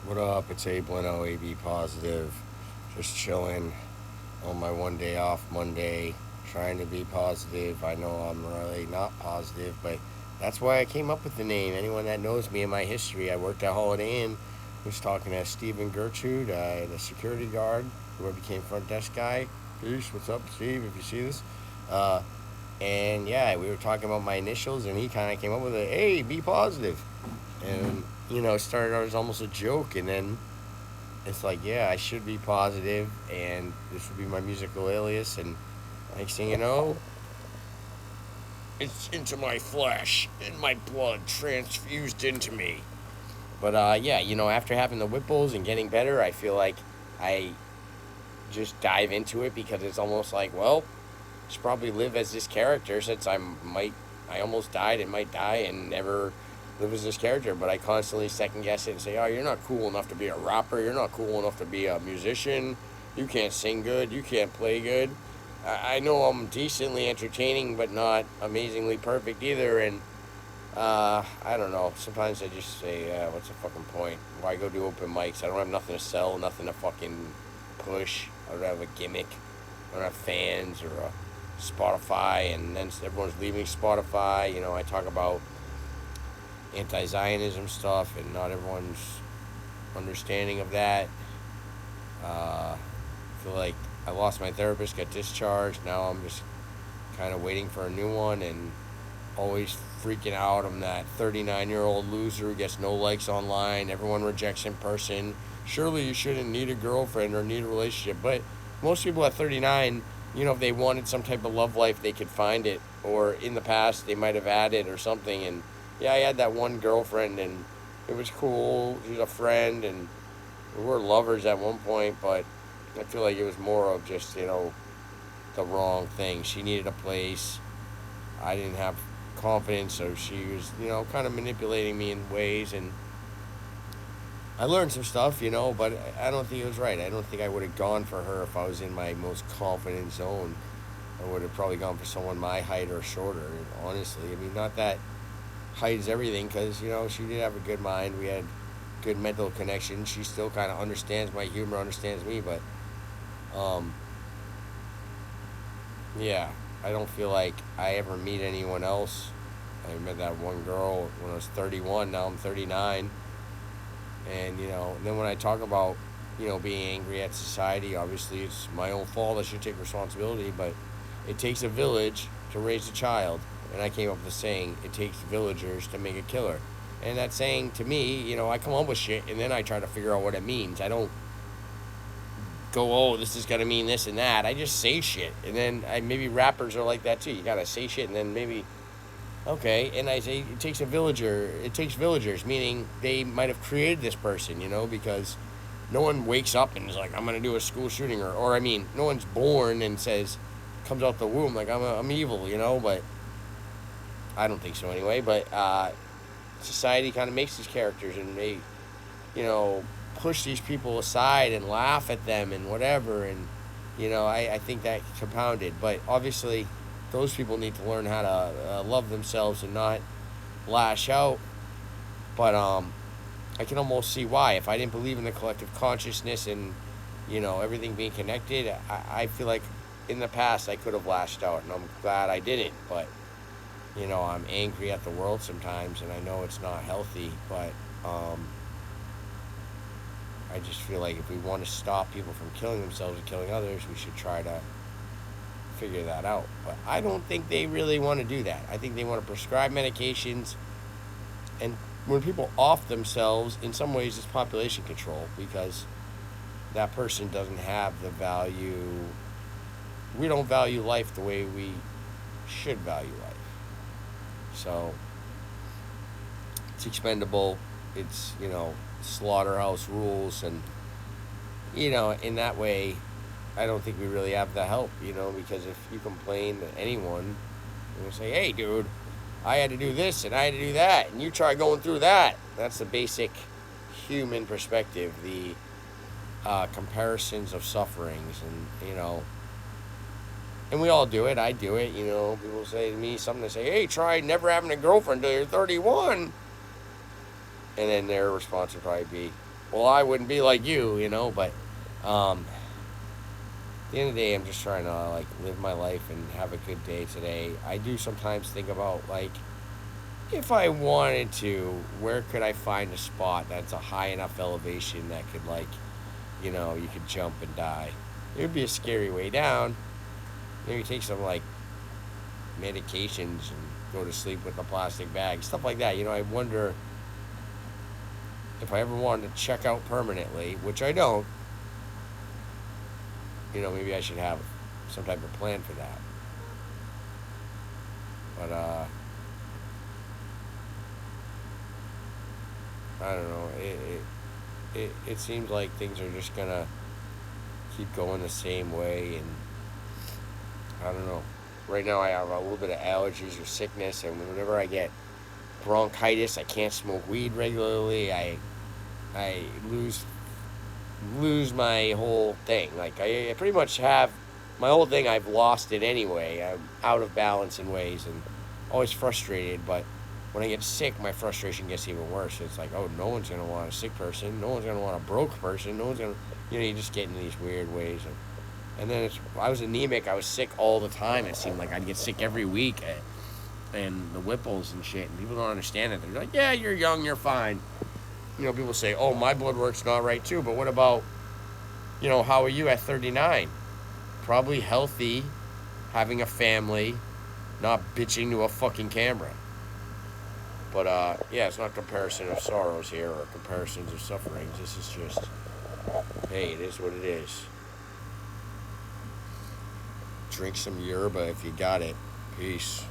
What up? It's Abe Leno, AB Positive. Just chilling on my one day off Monday, trying to be positive. I know I'm really not positive, but that's why I came up with the name. Anyone that knows me and my history, I worked at Holiday Inn. Was talking to Stephen Gertrude, the security guard, who I became front desk guy. Peace, what's up, Steve, if you see this? Uh, and yeah, we were talking about my initials, and he kind of came up with a, hey, be positive. And, it started out as almost a joke, and then it's like, yeah, I should be positive, and this would be my musical alias. And next thing you know, it's into my flesh and my blood transfused into me. But yeah, after having the Whipples and getting better, I feel like I just dive into it because it's almost like, well, I should probably live as this character since I almost died and might die and never live as this character. But I constantly second guess it and say, oh, you're not cool enough to be a rapper. You're not cool enough to be a musician. You can't sing good. You can't play good. I know I'm decently entertaining, but not amazingly perfect either. And I don't know. Sometimes I just say, what's the fucking point? Why go do open mics? I don't have nothing to sell, nothing to fucking push. I don't have a gimmick. I don't have fans or a Spotify, and then everyone's leaving Spotify. I talk about anti-Zionism stuff, and not everyone's understanding of that. I feel like I lost my therapist, got discharged. Now I'm just kind of waiting for a new one, and always freaking out. I'm that 39-year-old loser who gets no likes online. Everyone rejects in person. Surely you shouldn't need a girlfriend or need a relationship, but most people at 39, if they wanted some type of love life, they could find it. Or in the past, they might have had it or something. And yeah, I had that one girlfriend, and it was cool. She was a friend, and we were lovers at one point, but I feel like it was more of just, the wrong thing. She needed a place. I didn't have confidence, so she was, kind of manipulating me in ways, and I learned some stuff, but I don't think it was right. I don't think I would have gone for her if I was in my most confident zone. I would have probably gone for someone my height or shorter, honestly. I mean, not that height is everything, because, she did have a good mind. We had good mental connection. She still kind of understands my humor, understands me, but, yeah, I don't feel like I ever meet anyone else. I met that one girl when I was 31, now I'm 39. And, then when I talk about, being angry at society, obviously it's my own fault. I should take responsibility, but it takes a village to raise a child. And I came up with the saying, it takes villagers to make a killer. And that saying, to me, I come up with shit and then I try to figure out what it means. I don't go, oh, this is going to mean this and that. I just say shit. And then maybe rappers are like that too. You got to say shit and then maybe, okay. And I say, it takes a villager. It takes villagers, meaning they might have created this person, because no one wakes up and is like, I'm going to do a school shooting. Or I mean, no one's born and says, comes out the womb like, I'm evil, but I don't think so anyway. But society kind of makes these characters, and they, push these people aside and laugh at them and whatever. And, I think that compounded. But obviously, those people need to learn how to love themselves and not lash out. But I can almost see why. If I didn't believe in the collective consciousness and, everything being connected, I feel like in the past I could have lashed out, and I'm glad I didn't. But, I'm angry at the world sometimes, and I know it's not healthy, but I just feel like if we want to stop people from killing themselves and killing others, we should try to figure that out. But I don't think they really want to do that. I think they want to prescribe medications, and when people off themselves, in some ways it's population control, because that person doesn't have the value. We don't value life the way we should value life. So it's expendable. It's, slaughterhouse rules, and, in that way, I don't think we really have the help, because if you complain to anyone, you say, hey, dude, I had to do this and I had to do that, and you try going through that. That's the basic human perspective, the comparisons of sufferings, and, and we all do it. I do it, people say to me something, they say, hey, try never having a girlfriend until you're 31. And then their response would probably be, well, I wouldn't be like you know. But at the end of the day, I'm just trying to like live my life and have a good day today. I do sometimes think about like if I wanted to, where could I find a spot that's a high enough elevation that could like, you could jump and die. It would be a scary way down. Maybe take some like medications and go to sleep with a plastic bag, stuff like that. I wonder if I ever wanted to check out permanently, which I don't. Maybe I should have some type of plan for that. But I don't know. It seems like things are just gonna keep going the same way, and I don't know. Right now, I have a little bit of allergies or sickness, and whenever I get bronchitis, I can't smoke weed regularly. I lose my whole thing. Like I pretty much have my whole thing. I've lost it anyway. I'm out of balance in ways, and always frustrated. But when I get sick, my frustration gets even worse. It's like, oh, no one's gonna want a sick person. No one's gonna want a broke person. No one's gonna, you just get in these weird ways. And then I was anemic. I was sick all the time. It seemed like I'd get sick every week, and the Whipples and shit. And people don't understand it. They're like, yeah, you're young, you're fine. People say, oh, my blood work's not right too. But what about, how are you at 39? Probably healthy, having a family, not bitching to a fucking camera. But yeah, it's not comparison of sorrows here or comparisons of sufferings. This is just, hey, it is what it is. Drink some yerba if you got it. Peace.